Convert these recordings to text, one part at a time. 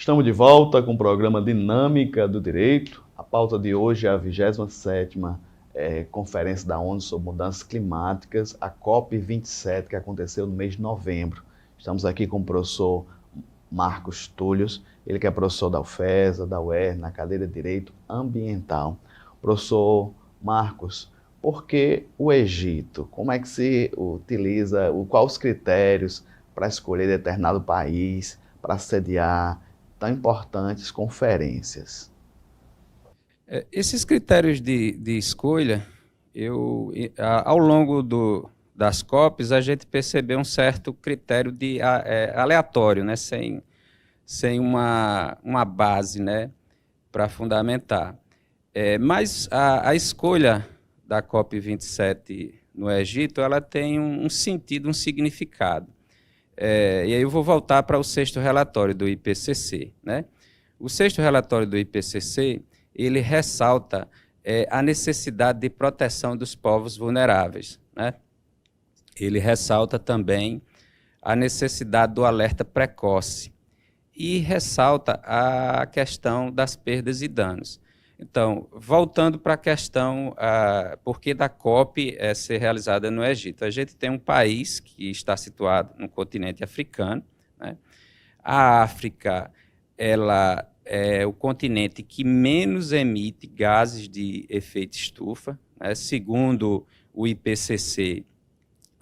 Estamos de volta com o programa Dinâmica do Direito. A pauta de hoje é a 27ª Conferência da ONU sobre Mudanças Climáticas, a COP27, que aconteceu no mês de novembro. Estamos aqui com o professor Marcos Tullius, ele que é professor da UFESA, da UERN, na cadeira de Direito Ambiental. Professor Marcos, por que o Egito? Como é que se utiliza, quais os critérios para escolher determinado país, para sediar tão importantes conferências? Esses critérios de escolha, ao longo das COPs, a gente percebeu um certo critério aleatório, né, sem uma base, né, para fundamentar. Mas a escolha da COP27 no Egito, ela tem um sentido, um significado. E aí eu vou voltar para o sexto relatório do IPCC, né? O sexto relatório do IPCC, ele ressalta a necessidade de proteção dos povos vulneráveis, né? Ele ressalta também a necessidade do alerta precoce e ressalta a questão das perdas e danos. Então, voltando para a questão, por que da COP ser realizada no Egito? A gente tem um país que está situado no continente africano, né? A África, ela é o continente que menos emite gases de efeito estufa, né? Segundo o IPCC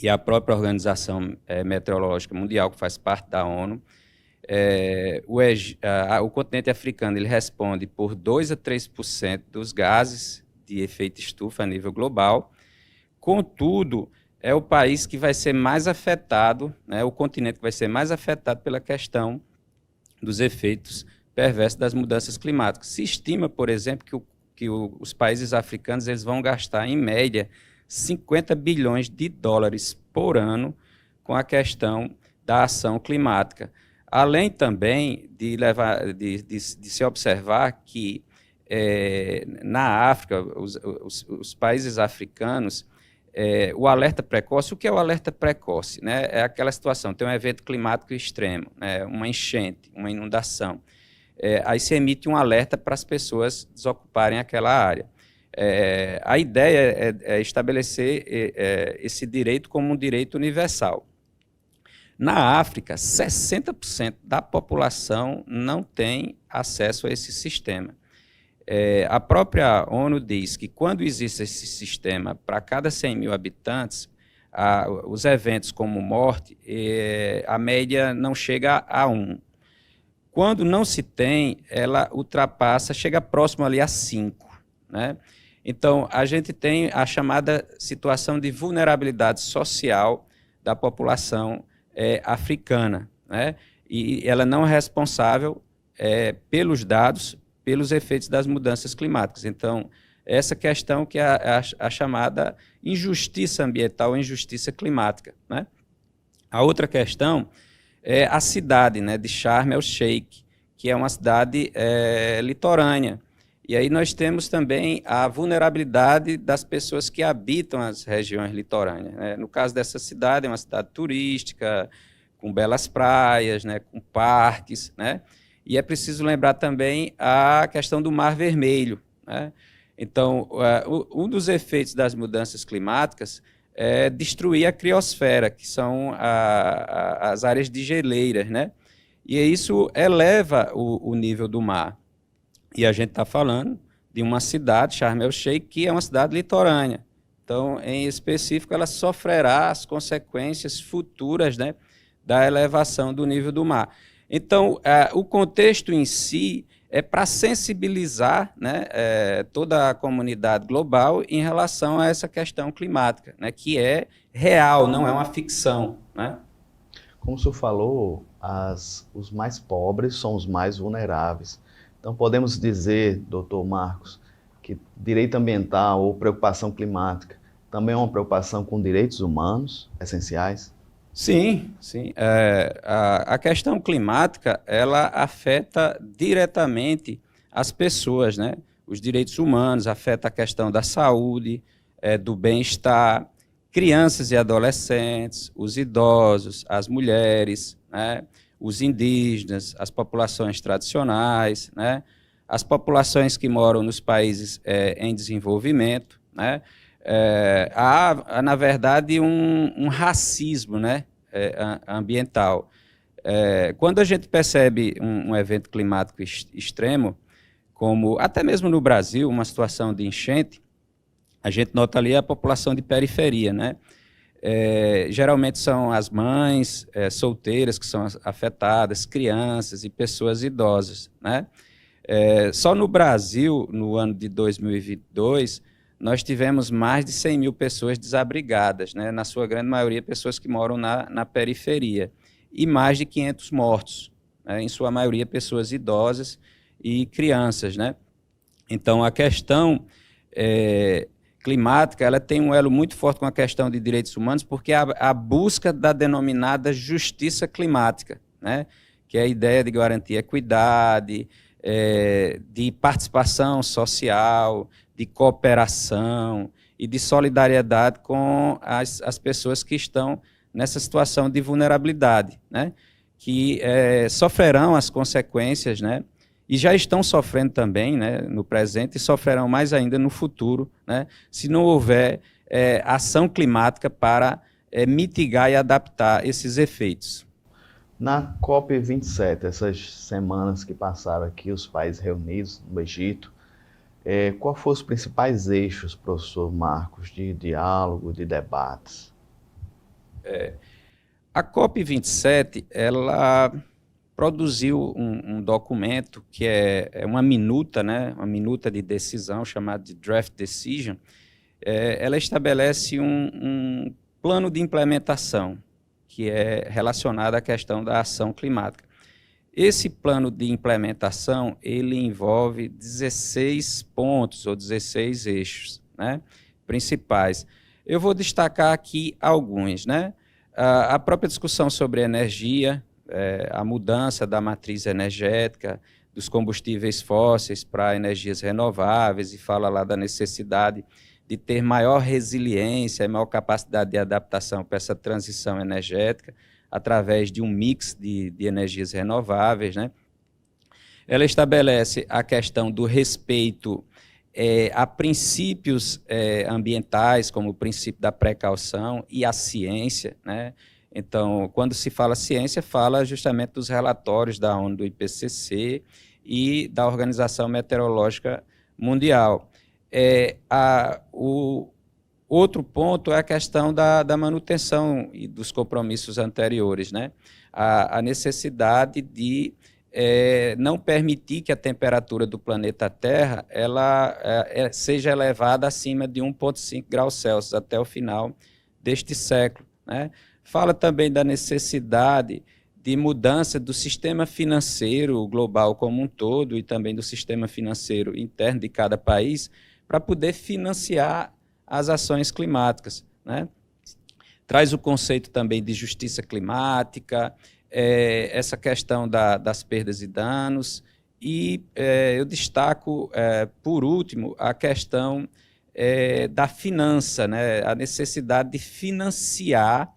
e a própria Organização Meteorológica Mundial, que faz parte da ONU, o continente africano ele responde por 2 a 3% dos gases de efeito estufa a nível global. Contudo, é o país que vai ser mais afetado, né, o continente que vai ser mais afetado pela questão dos efeitos perversos das mudanças climáticas. Se estima, por exemplo, que os países africanos eles vão gastar, em média, 50 bilhões de dólares por ano com a questão da ação climática. Além também de se observar que na África, os países africanos, o alerta precoce, o que é o alerta precoce? Né? É aquela situação, tem um evento climático extremo, né? Uma enchente, uma inundação. Aí se emite um alerta para as pessoas desocuparem aquela área. A ideia é estabelecer esse direito como um direito universal. Na África, 60% da população não tem acesso a esse sistema. A própria ONU diz que quando existe esse sistema, para cada 100 mil habitantes, os eventos como morte, a média não chega a 1. Quando não se tem, ela ultrapassa, chega próximo ali a 5. Né? Então, a gente tem a chamada situação de vulnerabilidade social da população africana, né? E ela não é responsável pelos dados, pelos efeitos das mudanças climáticas. Então, essa questão que é a chamada injustiça ambiental, injustiça climática, né? A outra questão é a cidade, né, de Sharm el-Sheikh, que é uma cidade litorânea. E aí nós temos também a vulnerabilidade das pessoas que habitam as regiões litorâneas, né? No caso dessa cidade, é uma cidade turística, com belas praias, né, com parques, né? E é preciso lembrar também a questão do Mar Vermelho, né? Então, um dos efeitos das mudanças climáticas é destruir a criosfera, que são as áreas de geleiras, né? E isso eleva o nível do mar. E a gente está falando de uma cidade, Sharm el-Sheikh, que é uma cidade litorânea. Então, em específico, ela sofrerá as consequências futuras, né, da elevação do nível do mar. Então, o contexto em si é para sensibilizar, né, toda a comunidade global em relação a essa questão climática, né, que é real, não é uma ficção, né? Como o senhor falou, os mais pobres são os mais vulneráveis. Então, podemos dizer, doutor Marcos, que direito ambiental ou preocupação climática também é uma preocupação com direitos humanos essenciais? Sim, sim. A questão climática, ela afeta diretamente as pessoas, né? Os direitos humanos, afeta a questão da saúde, do bem-estar, crianças e adolescentes, os idosos, as mulheres, né? os indígenas, as populações tradicionais, né, as populações que moram nos países em desenvolvimento, né, há, na verdade, um racismo, né, ambiental. Quando a gente percebe um evento climático extremo, como até mesmo no Brasil, uma situação de enchente, a gente nota ali a população de periferia, né? Geralmente são as mães solteiras que são afetadas, crianças e pessoas idosas, né? Só no Brasil, no ano de 2022, nós tivemos mais de 100 mil pessoas desabrigadas, né? Na sua grande maioria, pessoas que moram na periferia, e mais de 500 mortos, né? Em sua maioria, pessoas idosas e crianças, né? Então, a questão climática, ela tem um elo muito forte com a questão de direitos humanos, porque a busca da denominada justiça climática, né? Que é a ideia de garantir equidade, de participação social, de cooperação e de solidariedade com as pessoas que estão nessa situação de vulnerabilidade, né? Que sofrerão as consequências, né? E já estão sofrendo também, né, no presente, e sofrerão mais ainda no futuro, né, se não houver ação climática para mitigar e adaptar esses efeitos. Na COP27, essas semanas que passaram aqui, os países reunidos no Egito, quais foram os principais eixos, professor Marcos, de diálogo, de debates? A COP27, ela produziu um documento que é uma minuta, né, uma minuta de decisão chamada de Draft Decision. Ela estabelece um plano de implementação que é relacionado à questão da ação climática. Esse plano de implementação, ele envolve 16 pontos ou 16 eixos, né, principais. Eu vou destacar aqui alguns, né? A própria discussão sobre energia, a mudança da matriz energética, dos combustíveis fósseis para energias renováveis, e fala lá da necessidade de ter maior resiliência, maior capacidade de adaptação para essa transição energética, através de um mix de energias renováveis, né? Ela estabelece a questão do respeito a princípios ambientais, como o princípio da precaução e a ciência, né? Então, quando se fala ciência, fala justamente dos relatórios da ONU, do IPCC e da Organização Meteorológica Mundial. O outro ponto é a questão da manutenção e dos compromissos anteriores, né? A necessidade de não permitir que a temperatura do planeta Terra seja elevada acima de 1,5 graus Celsius até o final deste século, né? Fala também da necessidade de mudança do sistema financeiro global como um todo e também do sistema financeiro interno de cada país para poder financiar as ações climáticas, né? Traz o conceito também de justiça climática, essa questão das perdas e danos, e eu destaco, por último, a questão da finança, né? A necessidade de financiar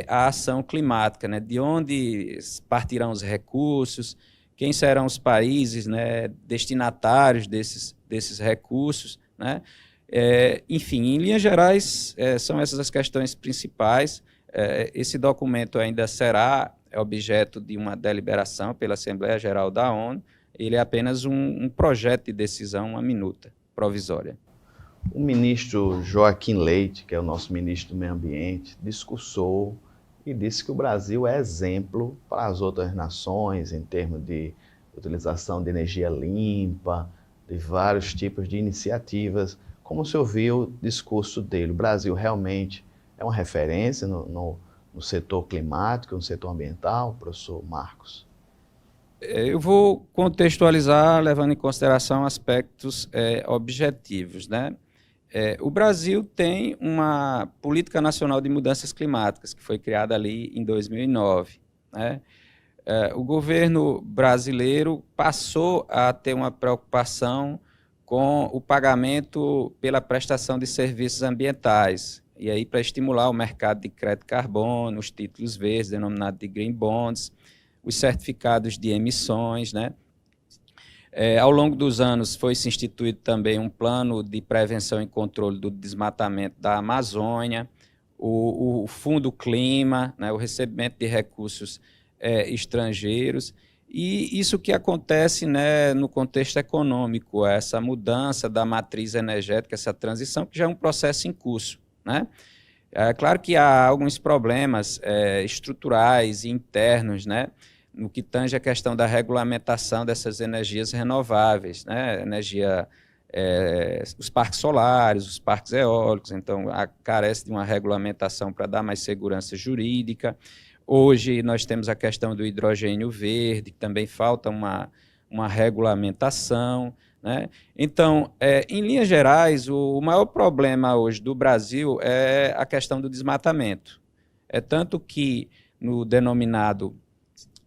a ação climática, né? De onde partirão os recursos, quem serão os países, né, destinatários desses recursos, né? Enfim, em linhas gerais, são essas as questões principais. Esse documento ainda será objeto de uma deliberação pela Assembleia Geral da ONU. Ele é apenas um projeto de decisão, uma minuta provisória. O ministro Joaquim Leite, que é o nosso ministro do Meio Ambiente, discursou e disse que o Brasil é exemplo para as outras nações em termos de utilização de energia limpa, de vários tipos de iniciativas. Como o senhor viu o discurso dele? O Brasil realmente é uma referência no setor climático, no setor ambiental, professor Marcos? Eu vou contextualizar levando em consideração aspectos objetivos, né? O Brasil tem uma Política Nacional de Mudanças Climáticas, que foi criada ali em 2009, né? O governo brasileiro passou a ter uma preocupação com o pagamento pela prestação de serviços ambientais, e aí para estimular o mercado de crédito carbono, os títulos verdes, denominados de green bonds, os certificados de emissões, né? Ao longo dos anos foi-se instituído também um plano de prevenção e controle do desmatamento da Amazônia, o Fundo Clima, né, o recebimento de recursos estrangeiros, e isso que acontece, né, no contexto econômico, essa mudança da matriz energética, essa transição, que já é um processo em curso, né? É claro que há alguns problemas estruturais e internos, né, no que tange a questão da regulamentação dessas energias renováveis, né, os parques solares, os parques eólicos, então carece de uma regulamentação para dar mais segurança jurídica. Hoje nós temos a questão do hidrogênio verde, que também falta uma regulamentação, né? Então, em linhas gerais, o maior problema hoje do Brasil é a questão do desmatamento. É tanto que no denominado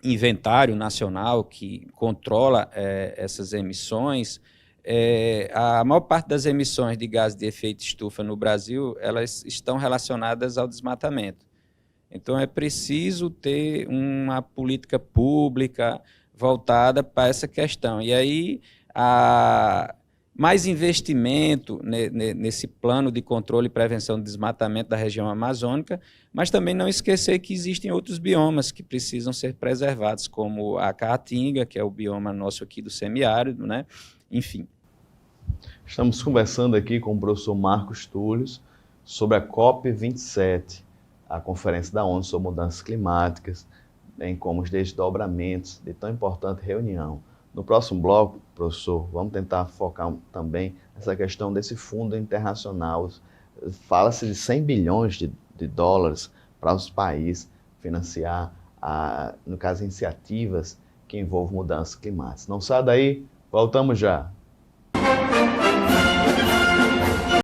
inventário nacional, que controla essas emissões, a maior parte das emissões de gás de efeito estufa no Brasil, elas estão relacionadas ao desmatamento. Então, é preciso ter uma política pública voltada para essa questão. E aí, mais investimento nesse plano de controle e prevenção do desmatamento da região amazônica, mas também não esquecer que existem outros biomas que precisam ser preservados, como a caatinga, que é o bioma nosso aqui do semiárido, né? Enfim. Estamos conversando aqui com o professor Marcos Túlios sobre a COP27, a Conferência da ONU sobre Mudanças Climáticas, bem como os desdobramentos de tão importante reunião. No próximo bloco, professor, vamos tentar focar também nessa questão desse fundo internacional. Fala-se de 100 bilhões de dólares para os países financiar, no caso, iniciativas que envolvem mudanças climáticas. Não sai daí, voltamos já.